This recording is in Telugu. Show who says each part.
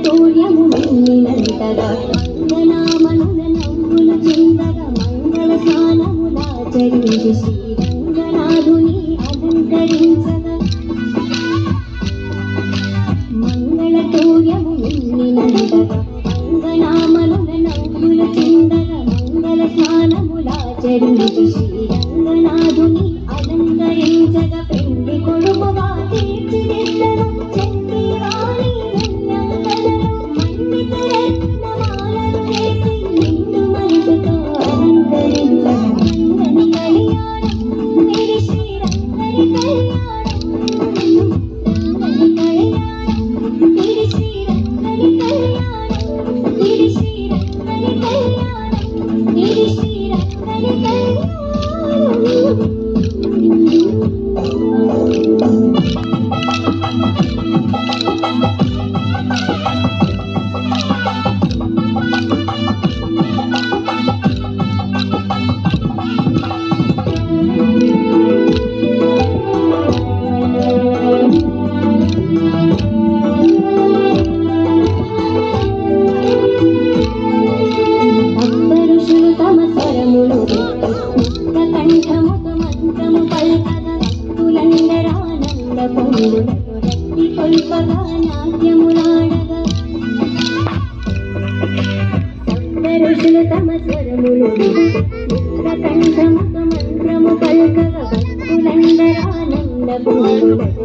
Speaker 1: తూర్యము నిన్నంతగా మంగనామనుల నవ్వులు చిందగా మంగళ స్నానములాచరించి శ్రీరంగనాథుని అలంకరించగా మంగళ తూర్యము నిన్నంతగా మంగనామనుల నవ్వులు చిందగా మంగళ స్నానములాచరించి శ్రీరంగనాథుని అలంకరించగా పెళ్లి కొడుకుగా తీర్చిదిద్దను చండి రాణి రంగంగలను మన్నిత రత్నమాలలు వేసి నిండు మనసుతో అలంకరించగా రంగని కళ్యాణం నిరి శ్రీరంగని కళ్యాణం రంగని కళ్యాణం నిరి శ్రీరంగని కళ్యాణం నిరి శ్రీరంగని కళ్యాణం నిరి శ్రీరంగని కళ్యాణం. తమ స్వరములు కంఠముతో మంత్రము పల్కగా భక్తులందరానంద పొందులతో రక్తి కొల్పగా నాట్యములాడగా సప్తఋషులు తమ స్వరములు కంఠముతో మంత్రము పల్కగా భక్తులందరానంద పొందులతో